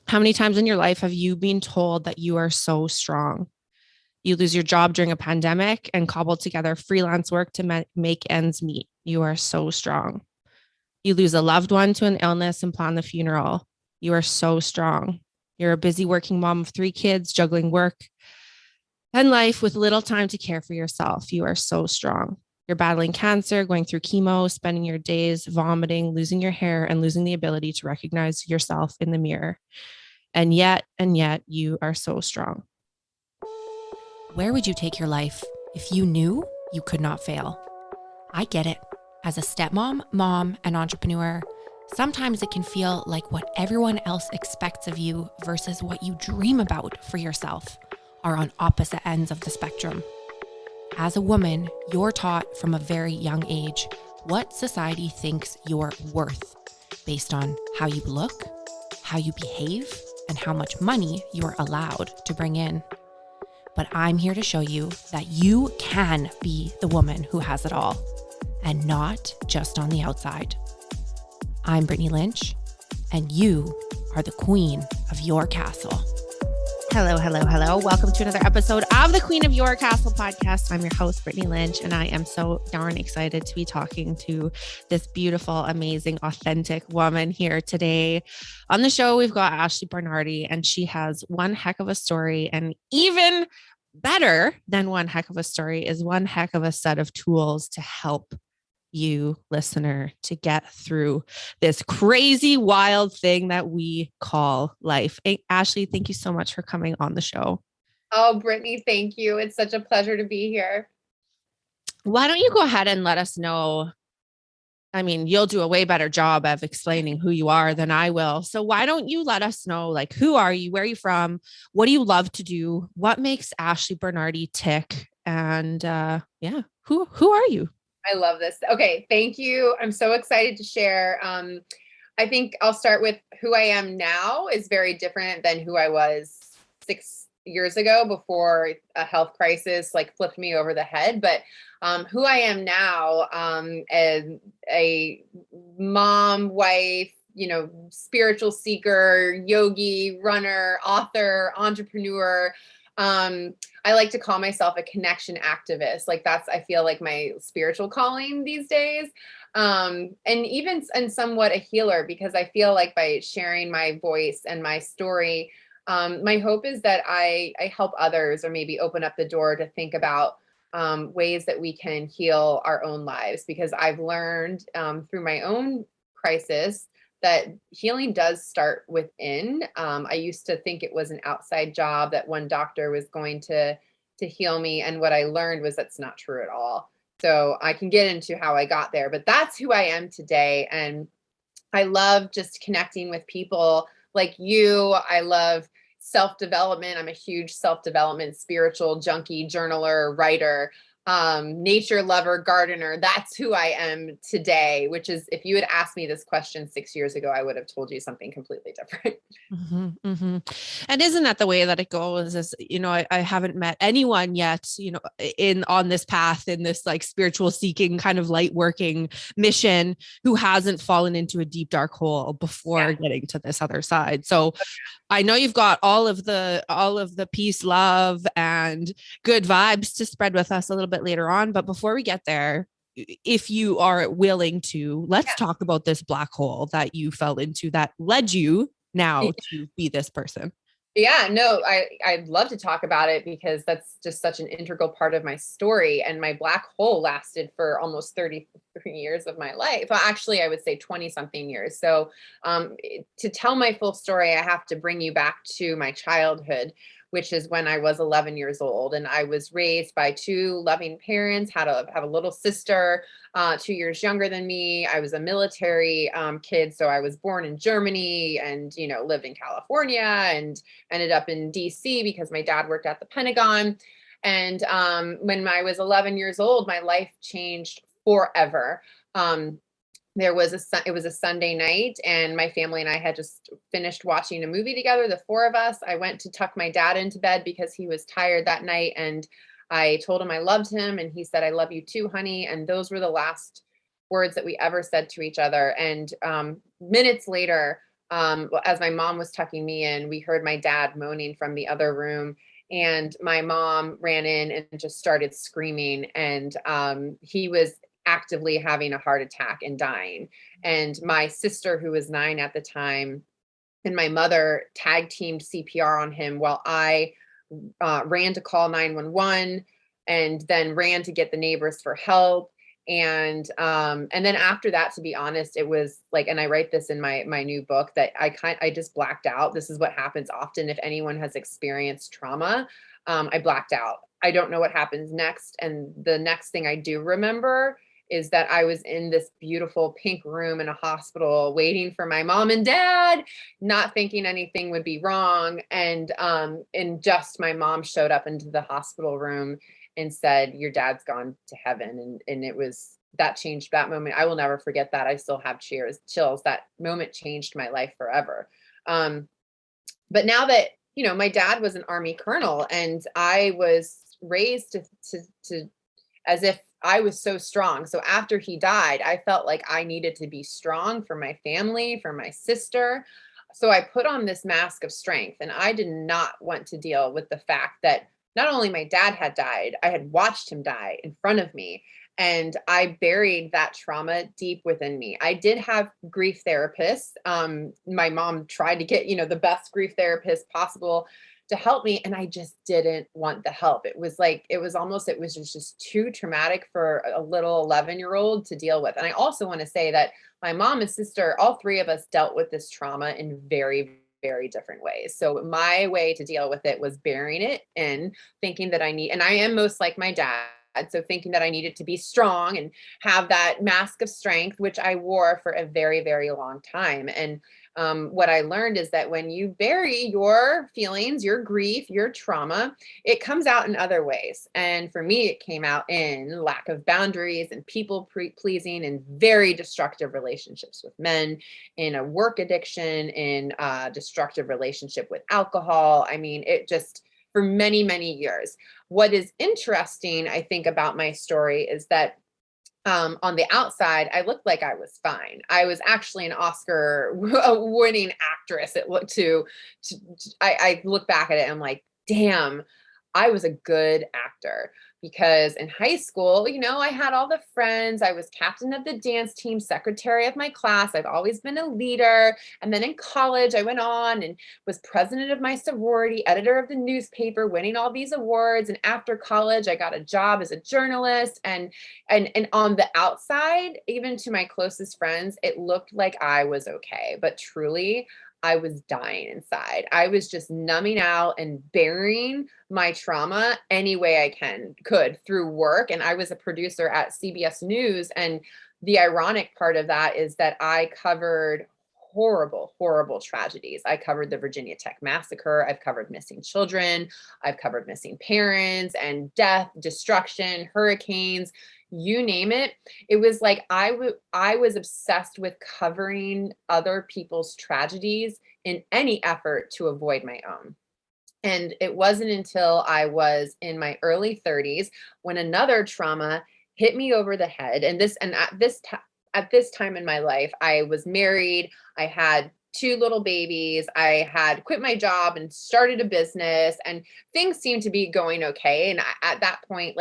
How many times in your life have you been told that you are so strong? You lose your job during a pandemic and cobble together freelance work to make ends meet. You are so strong. You lose a loved one to an illness and plan the funeral. You are so strong. You're a busy working mom of 3 kids, juggling work and life with little time to care for yourself. You are so strong. You're battling cancer, going through chemo, spending your days vomiting, losing your hair, and losing the ability to recognize yourself in the mirror. And yet, you are so strong. Where would you take your life if you knew you could not fail? I get it. As a stepmom, mom, and entrepreneur, sometimes it can feel like what everyone else expects of you versus what you dream about for yourself are on opposite ends of the spectrum. As a woman, you're taught from a very young age what society thinks you're worth based on how you look, how you behave, and how much money you're allowed to bring in. But I'm here to show you that you can be the woman who has it all, and not just on the outside. I'm Brittany Lynch, and you are the queen of your castle. Hello, hello, hello. Welcome to another episode of the Queen of Your Castle podcast. I'm your host, Brittany Lynch, and I am so darn excited to be talking to this beautiful, amazing, authentic woman here today. On the show, we've got Ashley Bernardi, and she has one heck of a story, and even better than one heck of a story is one heck of a set of tools to help you, listener, to get through this crazy, wild thing that we call life. Hey, Ashley, thank you so much for coming on the show. Oh, Brittany, thank you. It's such a pleasure to be here. Why don't you go ahead and let us know? I mean, you'll do a way better job of explaining who you are than I will. So why don't you let us know, like, who are you? Where are you from? What do you love to do? What makes Ashley Bernardi tick? And who are you? I love this. Okay, thank you. I'm so excited to share. I think I'll start with who I am now is very different than who I was 6 years ago before a health crisis like flipped me over the head. But who I am now, as a mom, wife, spiritual seeker, yogi, runner, author, entrepreneur. I like to call myself a connection activist. Like that's, I feel like my spiritual calling these days. And somewhat a healer, because I feel like by sharing my voice and my story, my hope is that I help others, or maybe open up the door to think about ways that we can heal our own lives. Because I've learned through my own crisis that healing does start within. I used to think it was an outside job, that one doctor was going to heal me. And what I learned was that's not true at all. So I can get into how I got there, but that's who I am today. And I love just connecting with people like you. I love self-development. I'm a huge self-development, spiritual junkie, journaler, writer, nature lover, gardener. That's who I am today, which is, if you had asked me this question 6 years ago, I would have told you something completely different. Mm-hmm, mm-hmm. And isn't that the way that it goes? I haven't met anyone yet, on this path, in this like spiritual seeking kind of light working mission, who hasn't fallen into a deep dark hole before getting to this other side. So I know you've got all of the peace, love, and good vibes to spread with us a little bit later on. But before we get there, if you are willing to, let's talk about this black hole that you fell into that led you now to be this person. Yeah, no, I'd love to talk about it, because that's just such an integral part of my story. And my black hole lasted for almost 33 years of my life. Well, actually, I would say 20 something years. So to tell my full story, I have to bring you back to my childhood, which is when I was 11 years old. And I was raised by two loving parents, have a little sister, 2 years younger than me. I was a military kid. So I was born in Germany and, lived in California and ended up in DC because my dad worked at the Pentagon. And when I was 11 years old, my life changed forever. It was a Sunday night, and my family and I had just finished watching a movie together, the four of us. I went to tuck my dad into bed because he was tired that night, and I told him I loved him, and he said, "I love you too, honey." And those were the last words that we ever said to each other. And minutes later, as my mom was tucking me in, we heard my dad moaning from the other room. And my mom ran in and just started screaming. And he was actively having a heart attack and dying. And my sister, who was 9 at the time, and my mother tag teamed CPR on him while I ran to call 911 and then ran to get the neighbors for help. And then after that, to be honest, it was like, and I write this in my new book, that I just blacked out. This is what happens often if anyone has experienced trauma. I blacked out. I don't know what happens next. And the next thing I do remember is that I was in this beautiful pink room in a hospital waiting for my mom and dad, not thinking anything would be wrong. And just my mom showed up into the hospital room and said, your dad's gone to heaven. And it was, that changed that moment. I will never forget that. I still have chills. That moment changed my life forever. But now that, my dad was an Army colonel, and I was raised to as if I was so strong. So after he died, I felt like I needed to be strong for my family, for my sister. So I put on this mask of strength, and I did not want to deal with the fact that not only my dad had died, I had watched him die in front of me. And I buried that trauma deep within me. I did have grief therapists. My mom tried to get, the best grief therapist possible to help me, and I just didn't want the help. It was just too traumatic for a little 11-year-old to deal with. And I also want to say that my mom and sister, all three of us, dealt with this trauma in very, very different ways. So my way to deal with it was burying it in, thinking that and I am most like my dad. So thinking that I needed to be strong and have that mask of strength, which I wore for a very, very long time. And what I learned is that when you bury your feelings, your grief, your trauma, it comes out in other ways. And for me, it came out in lack of boundaries and people pleasing, and very destructive relationships with men, in a work addiction, in a destructive relationship with alcohol. I mean, it just, for many, many years. What is interesting, I think, about my story is that on the outside, I looked like I was fine. I was actually an Oscar winning actress. It looked I look back at it and I'm like, damn, I was a good actor. Because in high school, I had all the friends. I was captain of the dance team, secretary of my class. I've always been a leader. And then in college, I went on and was president of my sorority, editor of the newspaper, winning all these awards. And after college, I got a job as a journalist. And on the outside, even to my closest friends, it looked like I was okay. But truly, I was dying inside. I was just numbing out and burying my trauma any way I could through work. And I was a producer at CBS News. And the ironic part of that is that I covered horrible, horrible tragedies. I covered the Virginia Tech massacre. I've covered missing children. I've covered missing parents and death, destruction, hurricanes, you name it. It was like I was obsessed with covering other people's tragedies in any effort to avoid my own. And it wasn't until I was in my early 30s when another trauma hit me over the head. At this time in my life, I was married. I had 2 little babies. I had quit my job and started a business, and things seemed to be going okay. And at that point,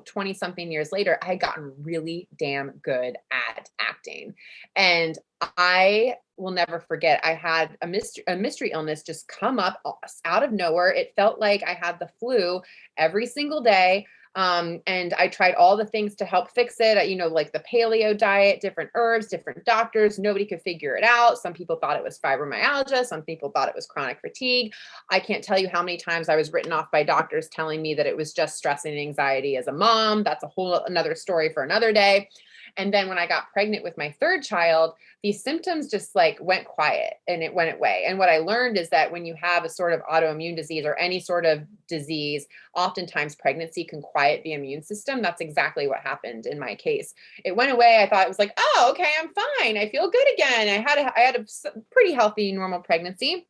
20 something years later, I had gotten really damn good at acting. And I will never forget, I had a mystery illness just come up out of nowhere. It felt like I had the flu every single day. And I tried all the things to help fix it, like the paleo diet, different herbs, different doctors. Nobody could figure it out. Some people thought it was fibromyalgia. Some people thought it was chronic fatigue. I can't tell you how many times I was written off by doctors telling me that it was just stress and anxiety as a mom. That's a whole another story for another day. And then when I got pregnant with my third child, these symptoms just went quiet and it went away. And what I learned is that when you have a sort of autoimmune disease or any sort of disease, oftentimes pregnancy can quiet the immune system. That's exactly what happened in my case. It went away. I thought it was like, oh, okay, I'm fine. I feel good again. I had a pretty healthy, normal pregnancy.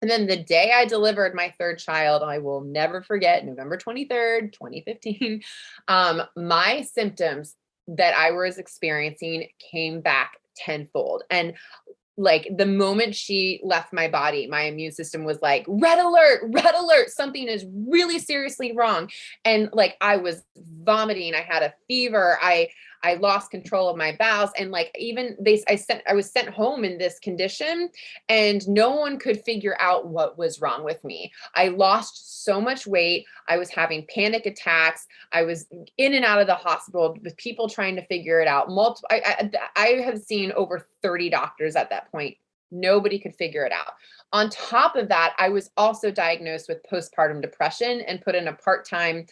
And then the day I delivered my third child, I will never forget, November 23rd, 2015, my symptoms that I was experiencing came back tenfold. And like the moment she left my body, my immune system was like, red alert, something is really seriously wrong. And like, I was vomiting, I had a fever, I lost control of my bowels. And like, even I was sent home in this condition, and no one could figure out what was wrong with me. I lost so much weight. I was having panic attacks. I was in and out of the hospital with people trying to figure it out. I have seen over 30 doctors at that point. Nobody could figure it out. On top of that, I was also diagnosed with postpartum depression and put in a part-time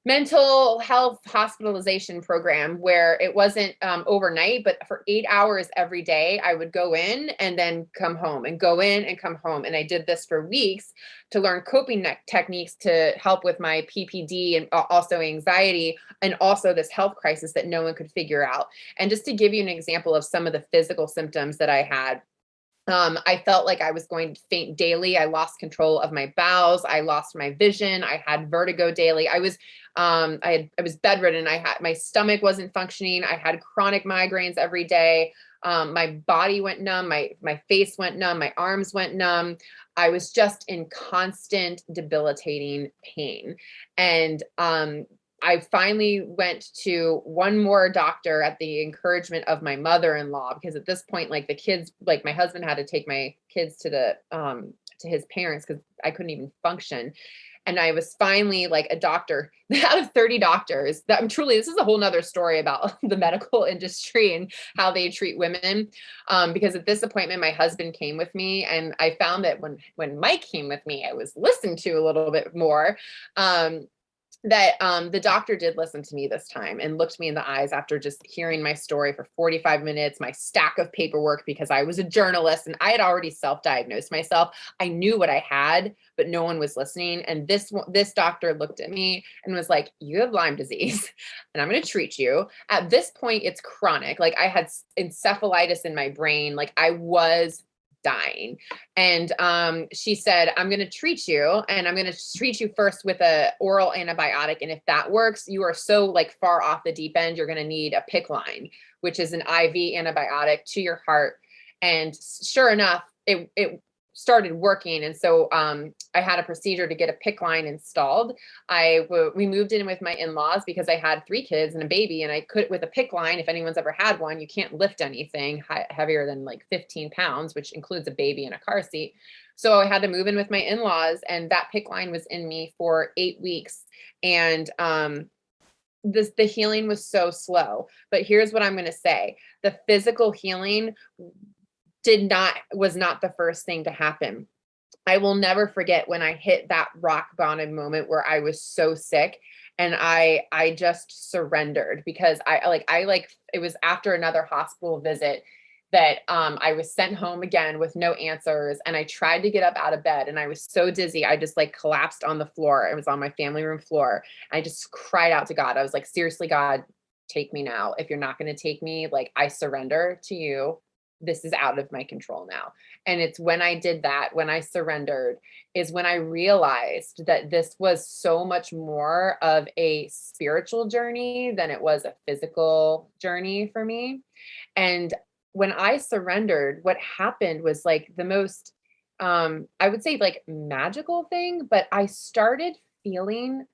mental health hospitalization program where it wasn't overnight, but for 8 hours every day, I would go in and then come home and go in and come home. And I did this for weeks to learn coping techniques to help with my PPD and also anxiety, and also this health crisis that no one could figure out. And just to give you an example of some of the physical symptoms that I had, I felt like I was going to faint daily. I lost control of my bowels. I lost my vision. I had vertigo daily. I was bedridden. My stomach wasn't functioning. I had chronic migraines every day. My body went numb. My face went numb. My arms went numb. I was just in constant debilitating pain. And I finally went to one more doctor at the encouragement of my mother-in-law, because at this point, like the kids, like my husband had to take my kids to his parents because I couldn't even function. And I was finally like a doctor out of 30 doctors that this is a whole nother story about the medical industry and how they treat women. Because at this appointment, my husband came with me, and I found that when Mike came with me, I was listened to a little bit more. The doctor did listen to me this time and looked me in the eyes after just hearing my story for 45 minutes, my stack of paperwork, because I was a journalist and I had already self-diagnosed myself. I knew what I had, but no one was listening. And this doctor looked at me and was like, you have Lyme disease and I'm going to treat you. At this point, it's chronic. Like I had encephalitis in my brain. Like I was dying. And she said, I'm going to treat you, and I'm going to treat you first with a oral antibiotic. And if that works, you are so like far off the deep end, you're going to need a PICC line, which is an IV antibiotic to your heart. And sure enough, it started working. And so I had a procedure to get a PICC line installed. We moved in with my in-laws because I had 3 kids and a baby, and I could, with a PICC line, if anyone's ever had one, you can't lift anything heavier than like 15 pounds, which includes a baby in a car seat. So I had to move in with my in-laws, and that PICC line was in me for 8 weeks. And the healing was so slow. But here's what I'm going to say. The physical healing was not the first thing to happen. I will never forget when I hit that rock bottom moment where I was so sick, and I just surrendered, because it was after another hospital visit that I was sent home again with no answers, and I tried to get up out of bed, and I was so dizzy I just like collapsed on the floor. It was on my family room floor. I just cried out to God. I was like, seriously, God, take me now. If you're not going to take me, like, I surrender to you. This is out of my control now. And it's when I did that, when I surrendered, is when I realized that this was so much more of a spiritual journey than it was a physical journey for me. And when I surrendered, what happened was like the most, I would say like magical thing, but I started feeling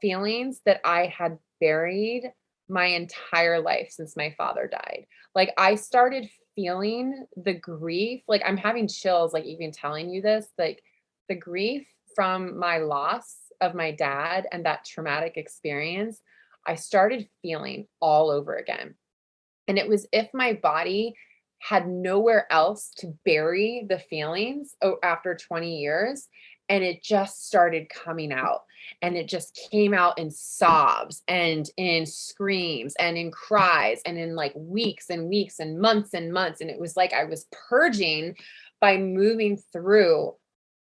feelings that I had buried my entire life since my father died. Like I started feeling the grief, like I'm having chills, like even telling you this, like the grief from my loss of my dad and that traumatic experience, I started feeling all over again. And it was if my body had nowhere else to bury the feelings after 20 years. And it just started coming out. And it just came out in sobs and in screams and in cries and in like weeks and weeks and months and months. And it was like I was purging by moving through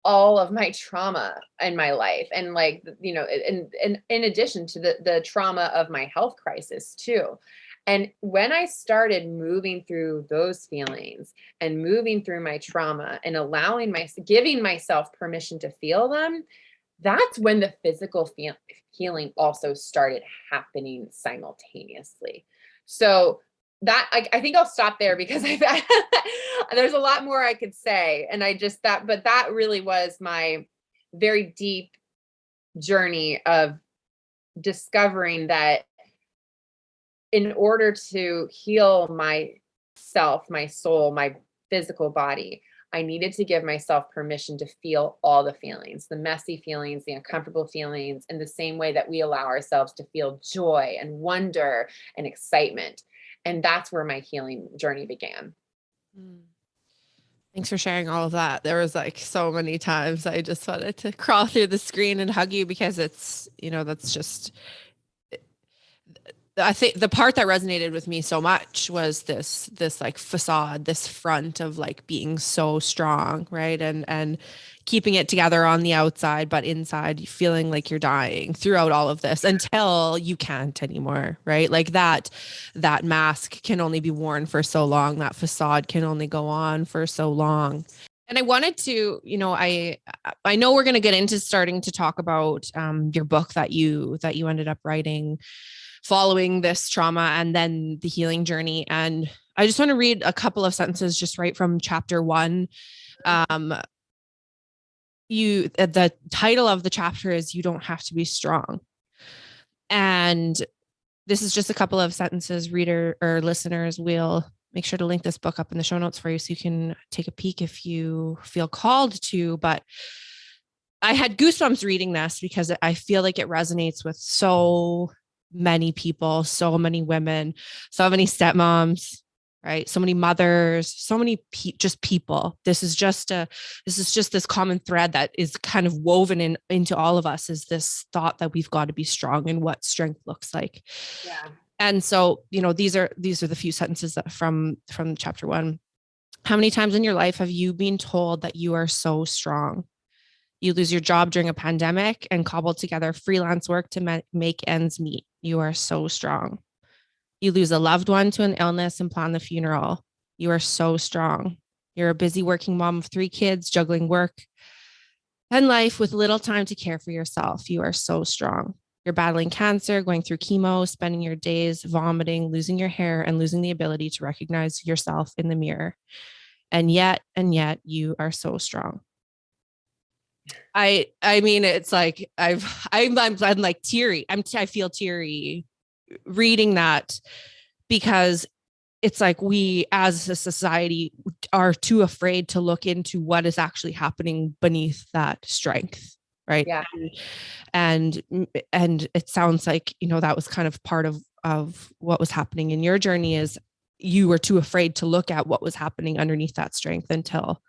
all of my trauma in my life. And like, you know, and in addition to the trauma of my health crisis too. And when I started moving through those feelings and moving through my trauma and giving myself permission to feel them, that's when the physical healing also started happening simultaneously. So that I think I'll stop there because there's a lot more I could say. And but that really was my very deep journey of discovering that in order to heal myself, my soul, my physical body, I needed to give myself permission to feel all the feelings, the messy feelings, the uncomfortable feelings, in the same way that we allow ourselves to feel joy and wonder and excitement. And that's where my healing journey began. Mm. Thanks for sharing all of that. There was like so many times I just wanted to crawl through the screen and hug you because it's, that's just, I think the part that resonated with me so much was this like facade, this front of like being so strong, right? And keeping it together on the outside, but inside you feeling like you're dying throughout all of this until you can't anymore, right? Like that mask can only be worn for so long, that facade can only go on for so long. And I wanted to, I know we're going to get into starting to talk about your book that you ended up writing following this trauma and then the healing journey. And I just want to read a couple of sentences just right from chapter 1. Um, the title of the chapter is "You Don't Have to Be Strong." And this is just a couple of sentences. Reader or listeners, will make sure to link this book up in the show notes for you so you can take a peek if you feel called to. But I had goosebumps reading this because I feel like it resonates with so many people, so many women, so many stepmoms, right? So many mothers, so many just people. This is just this common thread that is kind of woven into all of us, is this thought that we've got to be strong and what strength looks like. Yeah. And so, these are the few sentences that from chapter 1. How many times in your life have you been told that you are so strong? You lose your job during a pandemic and cobble together freelance work to make ends meet. You are so strong. You lose a loved one to an illness and plan the funeral. You are so strong. You're a busy working mom of 3 kids, juggling work and life with little time to care for yourself. You are so strong. You're battling cancer, going through chemo, spending your days vomiting, losing your hair, and losing the ability to recognize yourself in the mirror. And yet, you are so strong. I mean, it's like I'm like teary. I feel teary reading that, because it's like we as a society are too afraid to look into what is actually happening beneath that strength, right? Yeah. And it sounds like, that was kind of part of what was happening in your journey, is you were too afraid to look at what was happening underneath that strength until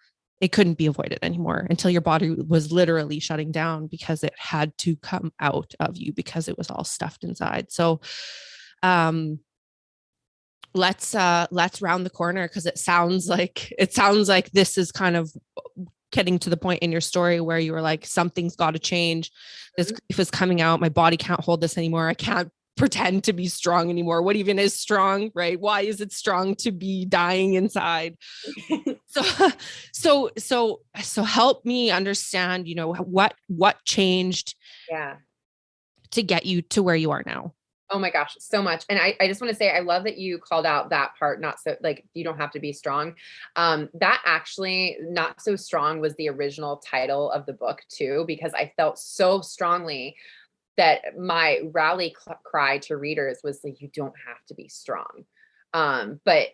it couldn't be avoided anymore, until your body was literally shutting down because it had to come out of you because it was all stuffed inside. So let's round the corner, because it sounds like this is kind of getting to the point in your story where you were like, something's got to change. This grief is coming out. My body can't hold this anymore. I can't pretend to be strong anymore. What even is strong, right? Why is it strong to be dying inside? So help me understand, what changed Yeah. to get you to where you are now. Oh my gosh, so much. And I just want to say, I love that you called out that part, not so like, you don't have to be strong. That actually, Not So Strong, was the original title of the book too, because I felt so strongly that my rally cry to readers was like, you don't have to be strong. But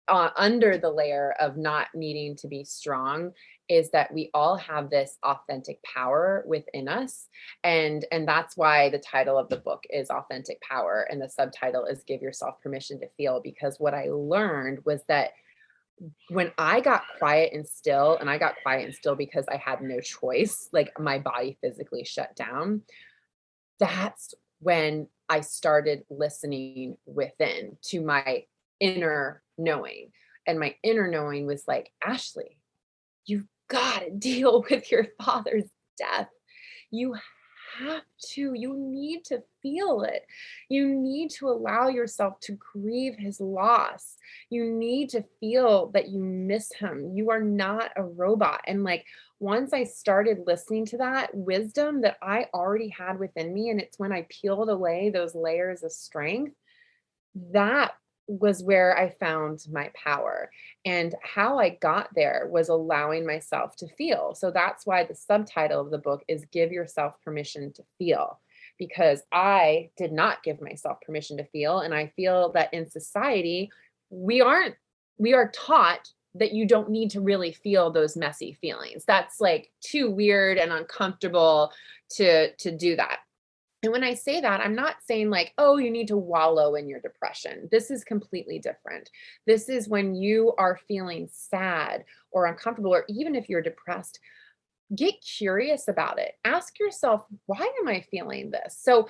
under the layer of not needing to be strong is that we all have this authentic power within us, and that's why the title of the book is Authentic Power and the subtitle is Give Yourself Permission to Feel. Because what I learned was that when I got quiet and still, and I got quiet and still because I had no choice, like my body physically shut down, that's when I started listening within to my inner knowing. And my inner knowing was like, Ashley, you've got to deal with your father's death. You you need to feel it. You need to allow yourself to grieve his loss. You need to feel that you miss him. You are not a robot. And like, once I started listening to that wisdom that I already had within me, and it's when I peeled away those layers of strength, that was where I found my power. And how I got there was allowing myself to feel. So that's why the subtitle of the book is Give Yourself Permission to Feel, because I did not give myself permission to feel. And I feel that in society, we aren't, we are taught that you don't need to really feel those messy feelings. That's like too weird and uncomfortable to do that. And when I say that, I'm not saying like, oh, you need to wallow in your depression. This is completely different. This is when you are feeling sad or uncomfortable, or even if you're depressed, get curious about it. Ask yourself, why am I feeling this? So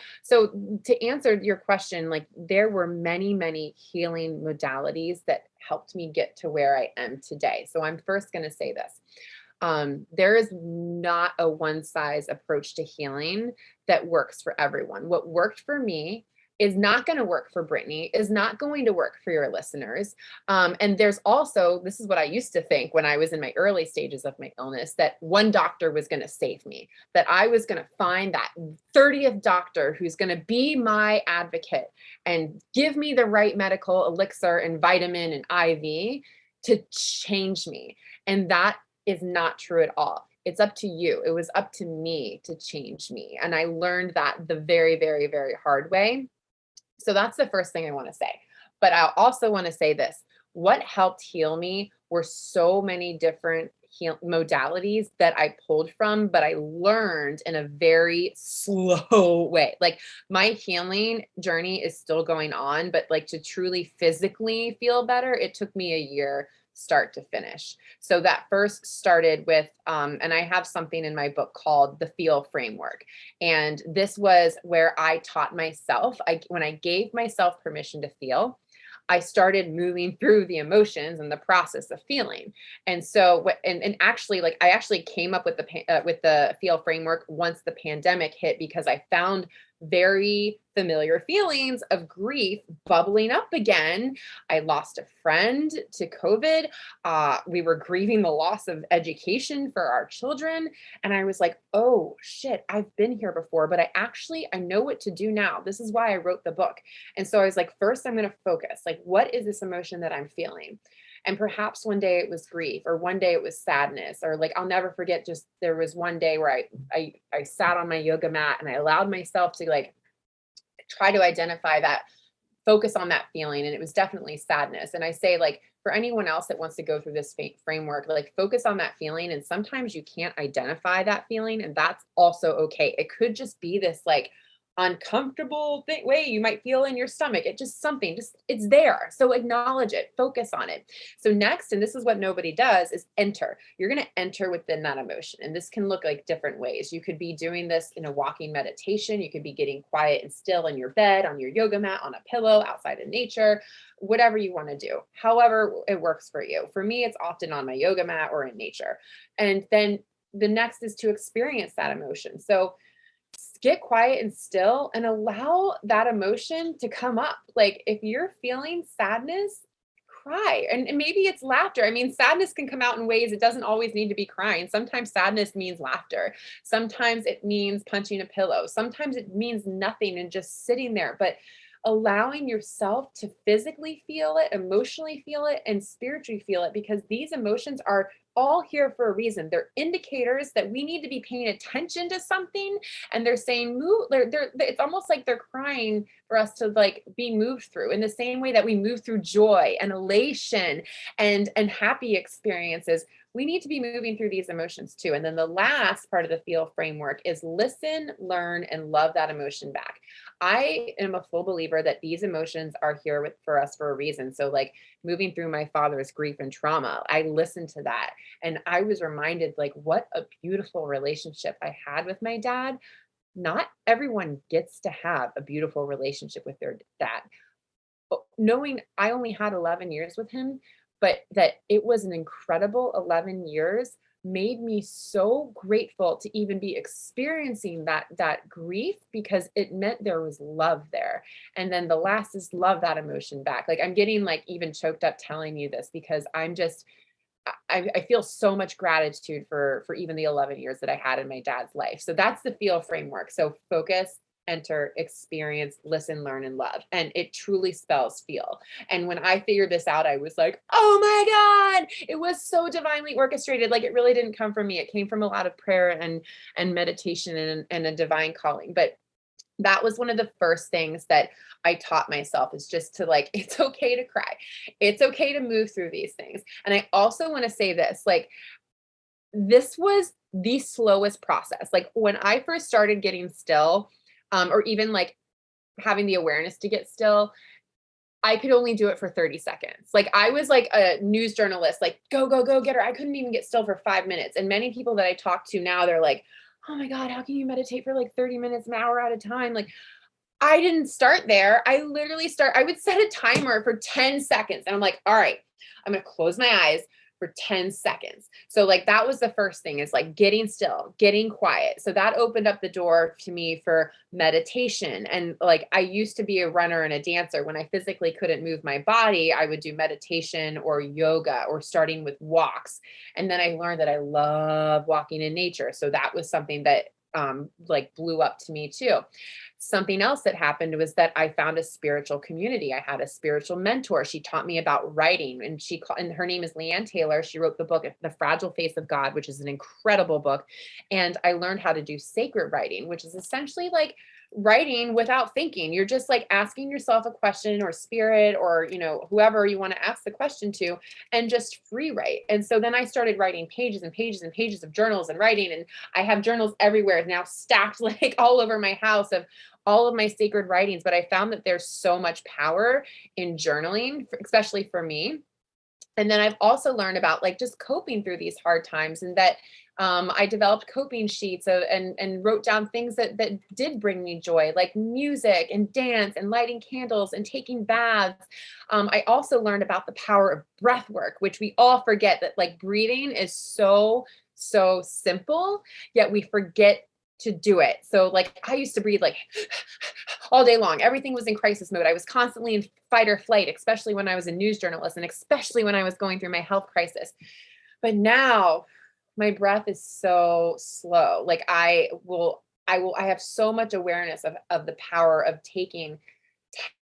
to answer your question, like there were many, many healing modalities that helped me get to where I am today. So I'm first going to say this. There is not a one size approach to healing that works for everyone. What worked for me is not going to work for Brittany, is not going to work for your listeners. And there's also, this is what I used to think when I was in my early stages of my illness, that one doctor was going to save me, that I was going to find that 30th doctor who's going to be my advocate and give me the right medical elixir and vitamin and IV to change me. And that is not true at all. It's up to you. It was up to me to change me. And I learned that the very, very, very hard way. So that's the first thing I want to say. But I also want to say this. What helped heal me were so many different modalities that I pulled from, but I learned in a very slow way. Like my healing journey is still going on, but like to truly physically feel better, it took me a year start to finish. So that first started with, and I have something in my book called the Feel Framework. And this was where I taught myself, when I gave myself permission to feel, I started moving through the emotions and the process of feeling. And so, and actually, like I actually came up with the Feel Framework once the pandemic hit, because I found very familiar feelings of grief bubbling up again. I lost a friend to COVID. We were grieving the loss of education for our children. And I was like, oh shit, I've been here before, but I know what to do now. This is why I wrote the book. And so I was like, first I'm going to focus, like, what is this emotion that I'm feeling? And perhaps one day it was grief, or one day it was sadness, or like, I'll never forget, just there was one day where I sat on my yoga mat and I allowed myself to like try to identify that, focus on that feeling. And it was definitely sadness. And I say, like, for anyone else that wants to go through this framework, like focus on that feeling. And sometimes you can't identify that feeling, and that's also okay. It could just be this like uncomfortable way you might feel in your stomach. It just something, just it's there. So acknowledge it, focus on it. So next, and this is what nobody does, is enter. You're going to enter within that emotion. And this can look like different ways. You could be doing this in a walking meditation. You could be getting quiet and still in your bed, on your yoga mat, on a pillow, outside in nature, whatever you want to do, however it works for you. For me, it's often on my yoga mat or in nature. And then the next is to experience that emotion. So get quiet and still and allow that emotion to come up. Like if you're feeling sadness, cry. And maybe it's laughter. I mean, sadness can come out in ways, it doesn't always need to be crying. Sometimes sadness means laughter. Sometimes it means punching a pillow. Sometimes it means nothing and just sitting there. But allowing yourself to physically feel it, emotionally feel it, and spiritually feel it, because these emotions are all here for a reason. They're indicators that we need to be paying attention to something, and they're saying move. It's almost like they're crying for us to like be moved through, in the same way that we move through joy and elation and happy experiences. We need to be moving through these emotions too. And then the last part of the Feel Framework is listen, learn, and love that emotion back. I am a full believer that these emotions are here for us for a reason. So like moving through my father's grief and trauma, I listened to that and I was reminded, like, what a beautiful relationship I had with my dad. Not everyone gets to have a beautiful relationship with their dad. But knowing I only had 11 years with him, but that it was an incredible 11 years, made me so grateful to even be experiencing that grief, because it meant there was love there. And then the last is love that emotion back. Like I'm getting like even choked up telling you this, because I'm just I feel so much gratitude for even the 11 years that I had in my dad's life. So that's the Feel Framework. So focus, enter, experience, listen, learn, and love. And it truly spells feel. And when I figured this out, I was like, oh my God, it was so divinely orchestrated. Like, it really didn't come from me. It came from a lot of prayer and meditation and a divine calling. But that was one of the first things that I taught myself, is just to like, it's okay to cry. It's okay to move through these things. And I also want to say this, like, this was the slowest process. Like, when I first started getting still, or even like having the awareness to get still, I could only do it for 30 seconds. Like, I was like a news journalist, like, go, go, go, get her. I couldn't even get still for 5 minutes. And many people that I talk to now, they're like, oh my God, how can you meditate for like 30 minutes, an hour at a time? Like, I didn't start there. I would set a timer for 10 seconds. And I'm like, all right, I'm going to close my eyes for 10 seconds. So like, that was the first thing, is like getting still, getting quiet. So that opened up the door to me for meditation. And like, I used to be a runner and a dancer. When I physically couldn't move my body, I would do meditation or yoga, or starting with walks. And then I learned that I love walking in nature. So that was something that like blew up to me too. Something else that happened was that I found a spiritual community. I had a spiritual mentor. She taught me about writing, and her name is Leanne Taylor. She wrote the book, The Fragile Face of God, which is an incredible book. And I learned how to do sacred writing, which is essentially like writing without thinking. You're just like asking yourself a question, or spirit, or, you know, whoever you want to ask the question to, and just free write. And so then I started writing pages and pages and pages of journals and writing. And I have journals everywhere now, stacked like all over my house, of all of my sacred writings. But I found that there's so much power in journaling, especially for me. And then I've also learned about like just coping through these hard times, and that I developed coping sheets and wrote down things that did bring me joy, like music and dance and lighting candles and taking baths. I also learned about the power of breath work, which we all forget, that like breathing is so simple, yet we forget to do it. So like, I used to breathe like all day long. Everything was in crisis mode. I was constantly in fight or flight, especially when I was a news journalist, and especially when I was going through my health crisis. But now my breath is so slow. Like, I have so much awareness of the power of taking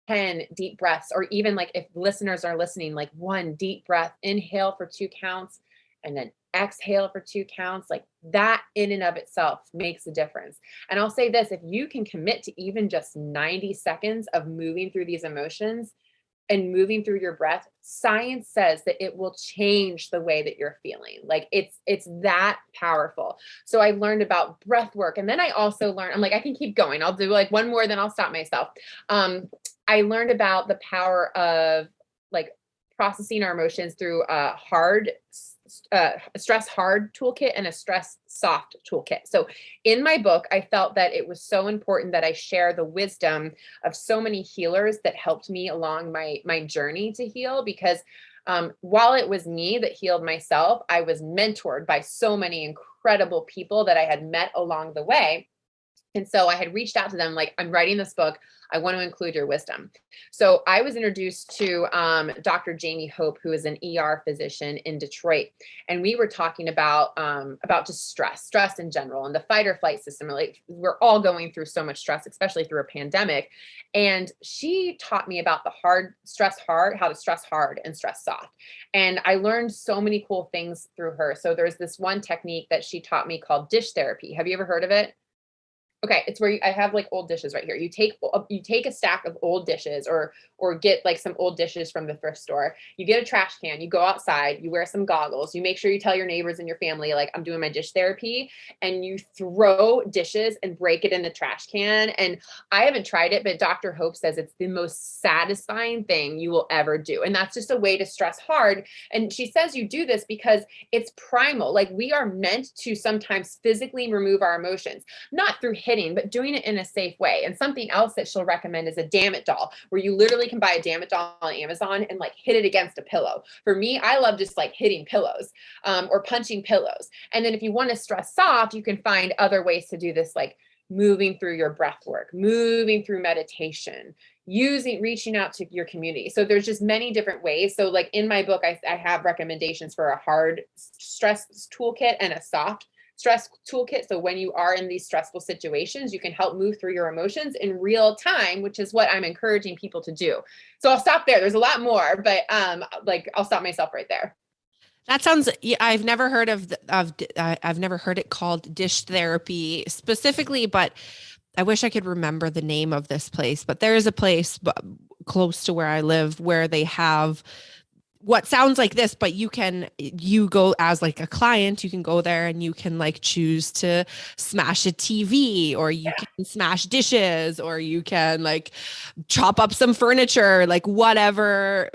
10 deep breaths, or even like, if listeners are listening, like, one deep breath, inhale for 2 counts, and then exhale for 2 counts. Like, that in and of itself makes a difference. And I'll say this, if you can commit to even just 90 seconds of moving through these emotions and moving through your breath, science says that it will change the way that you're feeling. Like, it's that powerful. So I learned about breath work. And then I also learned, I'm like, I can keep going. I'll do like one more, then I'll stop myself. I learned about the power of like processing our emotions through a stress hard toolkit and a stress soft toolkit. So in my book, I felt that it was so important that I share the wisdom of so many healers that helped me along my journey to heal, because while it was me that healed myself, I was mentored by so many incredible people that I had met along the way. And so I had reached out to them, like, I'm writing this book. I want to include your wisdom. So I was introduced to Dr. Jamie Hope, who is an ER physician in Detroit. And we were talking about just stress in general, and the fight or flight system. Like, we're all going through so much stress, especially through a pandemic. And she taught me about how to stress hard and stress soft. And I learned so many cool things through her. So there's this one technique that she taught me called dish therapy. Have you ever heard of it? Okay, it's where I have like old dishes right here. You take a stack of old dishes, or get like some old dishes from the thrift store. You get a trash can, you go outside, you wear some goggles, you make sure you tell your neighbors and your family, like, I'm doing my dish therapy, and you throw dishes and break it in the trash can. And I haven't tried it, but Dr. Hope says it's the most satisfying thing you will ever do. And that's just a way to stress hard. And she says you do this because it's primal. Like, we are meant to sometimes physically remove our emotions, not through hitting, but doing it in a safe way. And something else that she'll recommend is a damn it doll, where you literally can buy a damn it doll on Amazon and like hit it against a pillow. For me, I love just like hitting pillows, or punching pillows. And then if you want to stress soft, you can find other ways to do this, like moving through your breath work, moving through meditation, reaching out to your community. So there's just many different ways. So like in my book, I have recommendations for a hard stress toolkit and a soft stress toolkit. So when you are in these stressful situations, you can help move through your emotions in real time, which is what I'm encouraging people to do. So I'll stop there. There's a lot more, but I'll stop myself right there. That sounds, yeah, I've never heard I've never heard it called dish therapy specifically, but I wish I could remember the name of this place. But there is a place close to where I live where they have what sounds like this, but you go as like a client, you can go there and you can like choose to smash a TV, or you can smash dishes, or you can like chop up some furniture, like whatever.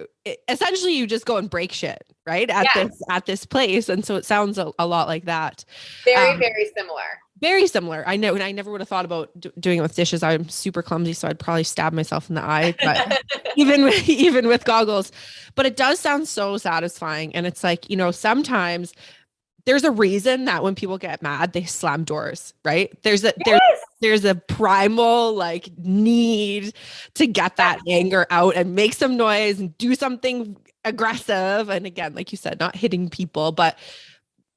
Essentially you just go and break shit, right? At this place. And so it sounds a lot like that. Very, very similar. Very similar. I know. And I never would have thought about doing it with dishes. I'm super clumsy, so I'd probably stab myself in the eye, but even with goggles. But it does sound so satisfying. And it's like, sometimes there's a reason that when people get mad, they slam doors, right? There's a primal like need to get that anger out and make some noise and do something aggressive. And again, like you said, not hitting people, but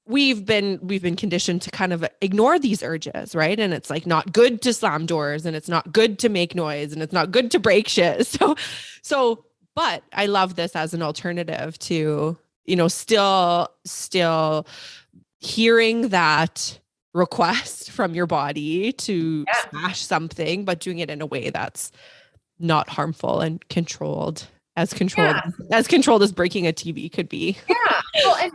we've been conditioned to kind of ignore these urges, right? And it's like not good to slam doors, and it's not good to make noise, and it's not good to break shit. But I love this as an alternative to, still hearing that request from your body to smash something, but doing it in a way that's not harmful and controlled as breaking a TV could be. Yeah. Well, and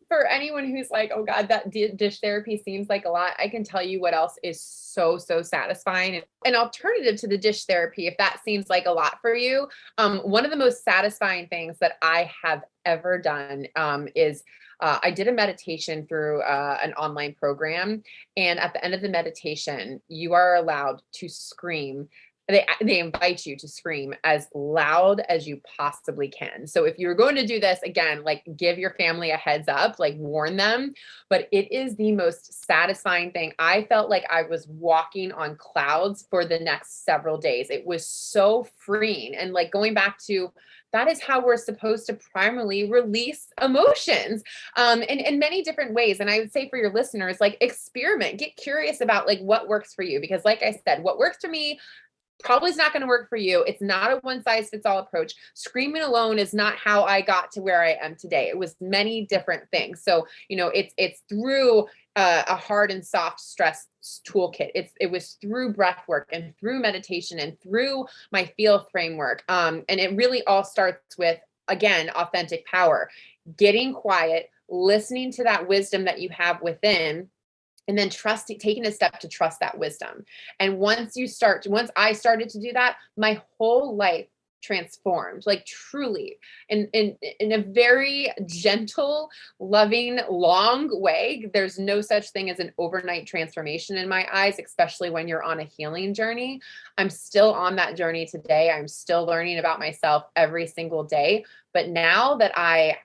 for anyone who's like, oh God, that dish therapy seems like a lot, I can tell you what else is so, so satisfying. An alternative to the dish therapy, if that seems like a lot for you, one of the most satisfying things that I have ever done is I did a meditation through an online program. And at the end of the meditation, you are allowed to scream. They invite you to scream as loud as you possibly can. So if you're going to do this, again, like give your family a heads up, like warn them, but it is the most satisfying thing. I felt like I was walking on clouds for the next several days. It was so freeing. And like going back to, that is how we're supposed to primarily release emotions in many different ways. And I would say for your listeners, like experiment, get curious about like what works for you. Because like I said, what works for me probably is not going to work for you. It's not a one size fits all approach. Screaming alone is not how I got to where I am today. It was many different things. So, it's through a hard and soft stress toolkit. It was through breath work and through meditation and through my feel framework. And it really all starts with, again, authentic power, getting quiet, listening to that wisdom that you have within, and then taking a step to trust that wisdom. And once I started to do that, my whole life transformed, like truly in a very gentle, loving, long way. There's no such thing as an overnight transformation in my eyes, especially when you're on a healing journey. I'm still on that journey today. I'm still learning about myself every single day. But now that I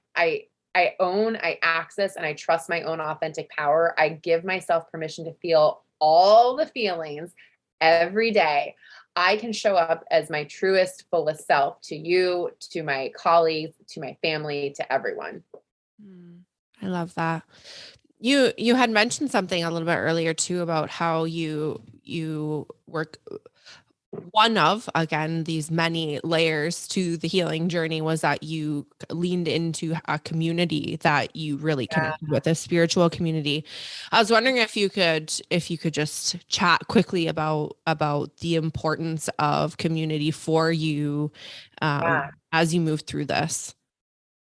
access, and I trust my own authentic power, I give myself permission to feel all the feelings every day. I can show up as my truest, fullest self to you, to my colleagues, to my family, to everyone. I love that. You had mentioned something a little bit earlier too about how you work. One of, again, these many layers to the healing journey was that you leaned into a community that you really connected with, a spiritual community. I was wondering if you could just chat quickly about the importance of community for you as you move through this.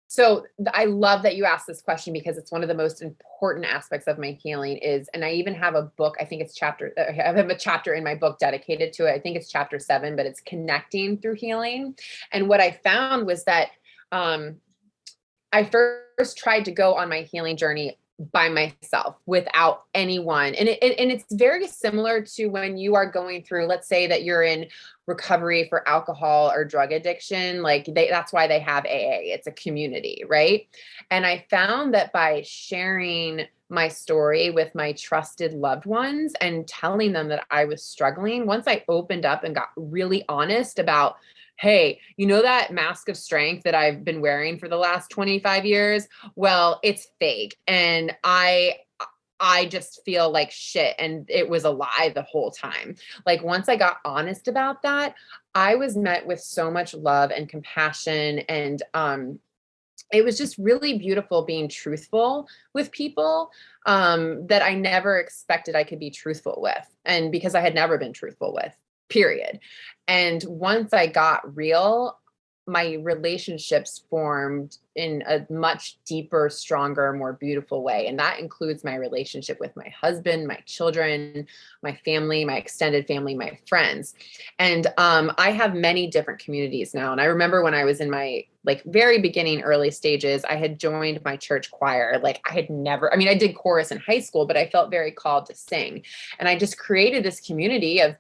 So I love that you asked this question, because it's one of the most important aspects of my healing and I even have a book, I think it's I have a chapter in my book dedicated to it. I think it's chapter 7, but it's connecting through healing. And what I found was that I first tried to go on my healing journey by myself without anyone. And it's very similar to when you are going through, let's say that you're in recovery for alcohol or drug addiction, that's why they have AA. It's a community, right? And I found that by sharing my story with my trusted loved ones and telling them that I was struggling, once I opened up and got really honest about, hey, that mask of strength that I've been wearing for the last 25 years? Well, it's fake. And I just feel like shit and it was a lie the whole time. Like once I got honest about that, I was met with so much love and compassion, and it was just really beautiful being truthful with people that I never expected I could be truthful with. And because I had never been truthful with, period. And once I got real, my relationships formed in a much deeper, stronger, more beautiful way. And that includes my relationship with my husband, my children, my family, my extended family, my friends. And I have many different communities now. And I remember when I was in my like very beginning, early stages, I had joined my church choir. Like I had never, I mean, I did chorus in high school, but I felt very called to sing. And I just created this community of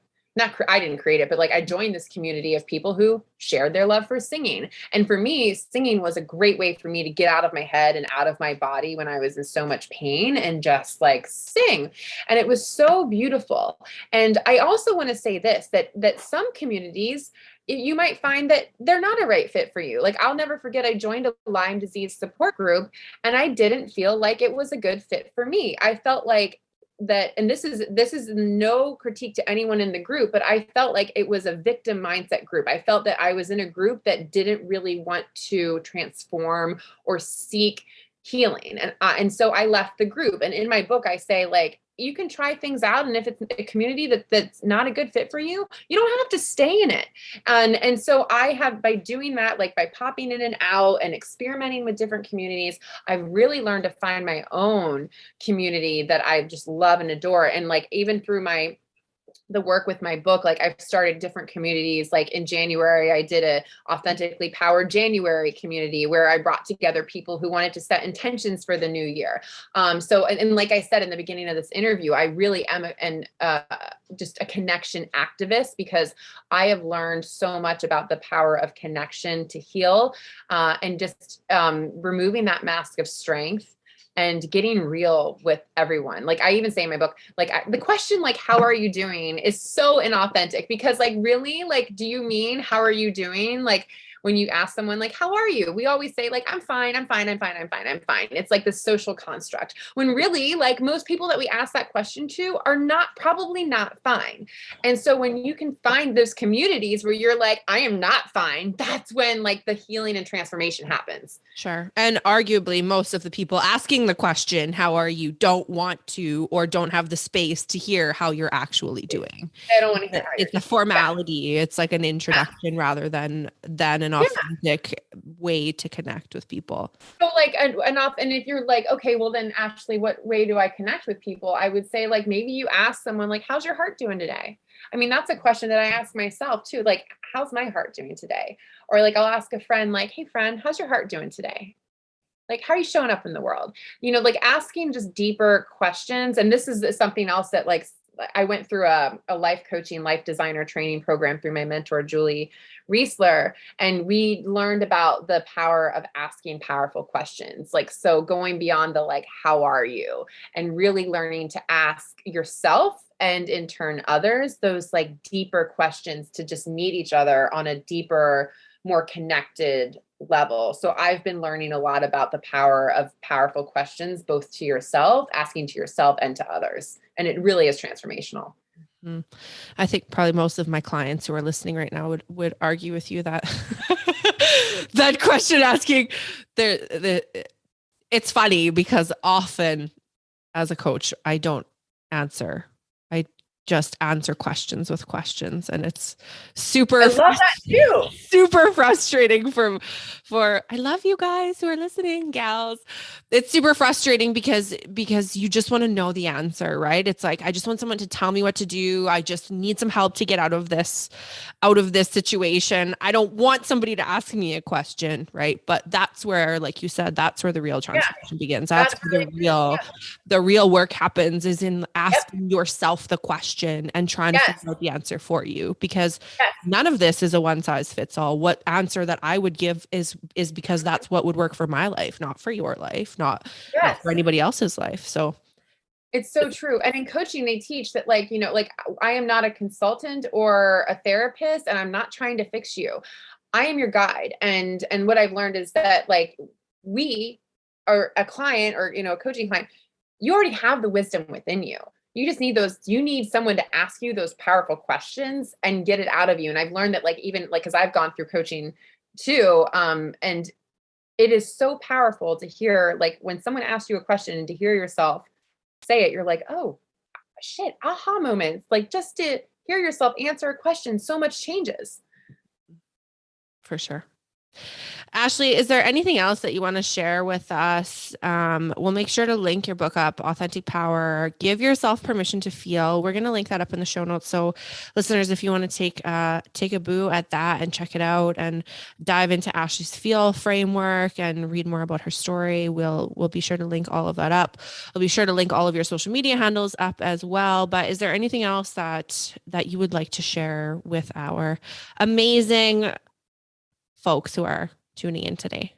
I didn't create it, but like I joined this community of people who shared their love for singing. And for me, singing was a great way for me to get out of my head and out of my body when I was in so much pain and just like sing. And it was so beautiful. And I also want to say this, that some communities, you might find that they're not a right fit for you. Like I'll never forget, I joined a Lyme disease support group and I didn't feel like it was a good fit for me. I felt like that, and this is no critique to anyone in the group, but I felt like it was a victim mindset group. I felt that I was in a group that didn't really want to transform or seek healing. And so I left the group. And in my book, I say like, you can try things out. And if it's a community that's not a good fit for you, you don't have to stay in it. And so I have, by doing that, like by popping in and out and experimenting with different communities, I've really learned to find my own community that I just love and adore. And like, even through the work with my book, like I've started different communities. Like in January, I did a authentically powered January community where I brought together people who wanted to set intentions for the new year. And like I said in the beginning of this interview, I really am just a connection activist, because I have learned so much about the power of connection to heal, and just removing that mask of strength and getting real with everyone. Like I even say in my book, like the question, like, how are you doing, is so inauthentic, because like, really, like, do you mean, how are you doing? Like when you ask someone like, how are you? We always say like, I'm fine, I'm fine, I'm fine, I'm fine, I'm fine. It's like this social construct, when really like most people that we ask that question to are probably not fine. And so when you can find those communities where you're like, I am not fine, that's when like the healing and transformation happens. Sure. And arguably, most of the people asking the question, how are you, don't want to or don't have the space to hear how you're actually doing. I don't want to hear how It's you're a formality. Yeah. It's like an introduction rather than an authentic way to connect with people. So like enough. And if you're like, okay, well then Ashley, what way do I connect with people? I would say like, maybe you ask someone like, how's your heart doing today? I mean, that's a question that I ask myself too. Like, how's my heart doing today? Or like, I'll ask a friend like, hey friend, how's your heart doing today? Like, how are you showing up in the world? Like asking just deeper questions. And this is something else that like, I went through a life coaching, life designer training program through my mentor, Julie Riesler. And we learned about the power of asking powerful questions. Like, so going beyond the like, how are you? And really learning to ask yourself and in turn others, those like deeper questions to just meet each other on a deeper, more connected level. So I've been learning a lot about the power of powerful questions, both to yourself, asking to yourself and to others. And it really is transformational. I think probably most of my clients who are listening right now would argue with you that that question asking, it's funny because often as a coach, I don't answer. I just answer questions with questions, and it's super I love that too. Super frustrating for I love you guys who are listening, gals. It's super frustrating because you just want to know the answer, right? It's like, I just want someone to tell me what to do. I just need some help to get out of this situation. I don't want somebody to ask me a question, right? But that's where, like you said, that's where the real transformation begins. That's where the real work happens, is in asking yourself the question and trying to figure out the answer for you, because none of this is a one size fits all. What answer that I would give is because that's what would work for my life, not for your life, not for anybody else's life. So it's so true. And in coaching, they teach that like, like I am not a consultant or a therapist, and I'm not trying to fix you. I am your guide. And what I've learned is that like we are a client, or, a coaching client, you already have the wisdom within you. You just need you need someone to ask you those powerful questions and get it out of you. And I've learned that even cause I've gone through coaching too. And it is so powerful to hear, when someone asks you a question and to hear yourself say it, you're like, oh shit, aha moments. Just to hear yourself answer a question, so much changes. For sure. Ashley, is there anything else that you want to share with us? We'll make sure to link your book up, Authentic Power. Give yourself permission to feel. We're going to link that up in the show notes. So listeners, if you want to take a boo at that and check it out and dive into Ashley's feel framework and read more about her story, we'll be sure to link all of that up. I'll be sure to link all of your social media handles up as well. But is there anything else that you would like to share with our amazing folks who are tuning in today?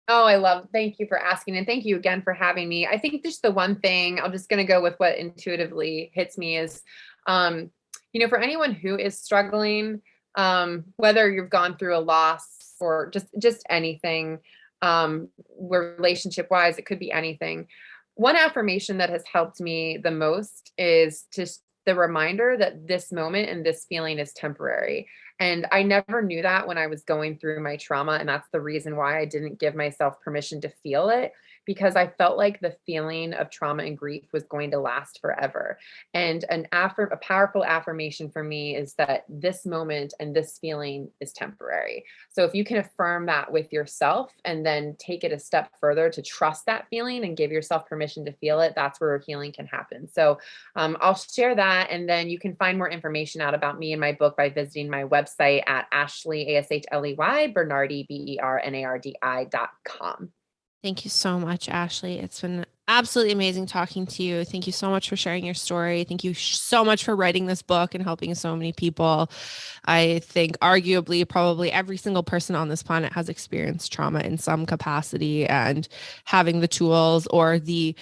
Oh, thank you for asking. And thank you again for having me. I think just the one thing, I'm just going to go with what intuitively hits me is, for anyone who is struggling, whether you've gone through a loss or just anything, relationship wise, it could be anything. One affirmation that has helped me the most is just the reminder that this moment and this feeling is temporary. And I never knew that when I was going through my trauma. And that's the reason why I didn't give myself permission to feel it, because I felt like the feeling of trauma and grief was going to last forever. And a powerful affirmation for me is that this moment and this feeling is temporary. So if you can affirm that with yourself and then take it a step further to trust that feeling and give yourself permission to feel it, that's where healing can happen. So I'll share that. And then you can find more information out about me and my book by visiting my website at Ashley, ASHLEY, Bernardi, BERNARDI.com. Thank you so much, Ashley. It's been absolutely amazing talking to you. Thank you so much for sharing your story. Thank you so much for writing this book and helping so many people. I think arguably probably every single person on this planet has experienced trauma in some capacity, and having the tools or the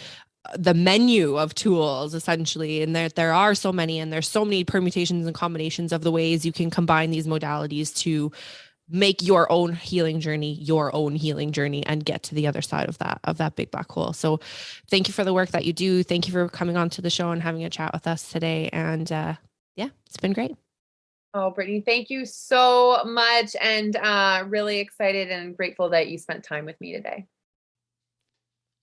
menu of tools essentially, and there are so many, and there's so many permutations and combinations of the ways you can combine these modalities to make your own healing journey and get to the other side of that big black hole. So thank you for the work that you do. Thank you for coming on to the show and having a chat with us today. And it's been great. Oh, Brittany, thank you so much. And really excited and grateful that you spent time with me today.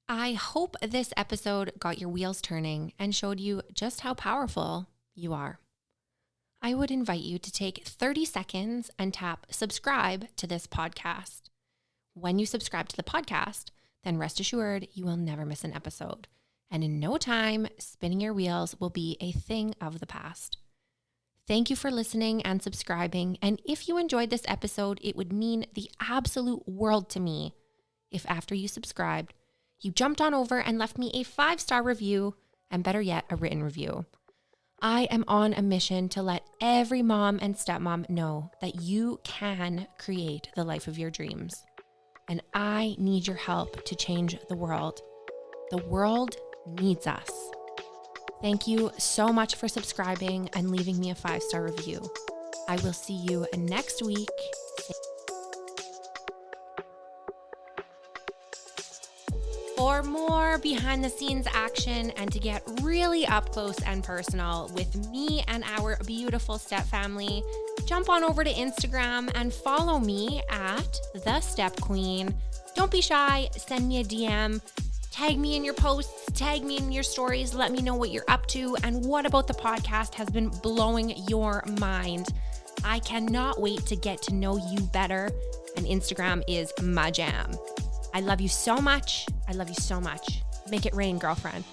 I hope this episode got your wheels turning and showed you just how powerful you are. I would invite you to take 30 seconds and tap subscribe to this podcast. When you subscribe to the podcast, then rest assured you will never miss an episode. And in no time, spinning your wheels will be a thing of the past. Thank you for listening and subscribing. And if you enjoyed this episode, it would mean the absolute world to me if after you subscribed, you jumped on over and left me a 5-star review, and better yet, a written review. I am on a mission to let every mom and stepmom know that you can create the life of your dreams. And I need your help to change the world. The world needs us. Thank you so much for subscribing and leaving me a 5-star review. I will see you next week. For more behind the scenes action and to get really up close and personal with me and our beautiful step family, jump on over to Instagram and follow me at The Step Queen. Don't be shy, send me a DM, tag me in your posts, tag me in your stories, let me know what you're up to and what about the podcast has been blowing your mind. I cannot wait to get to know you better, and Instagram is my jam. I love you so much. I love you so much. Make it rain, girlfriend.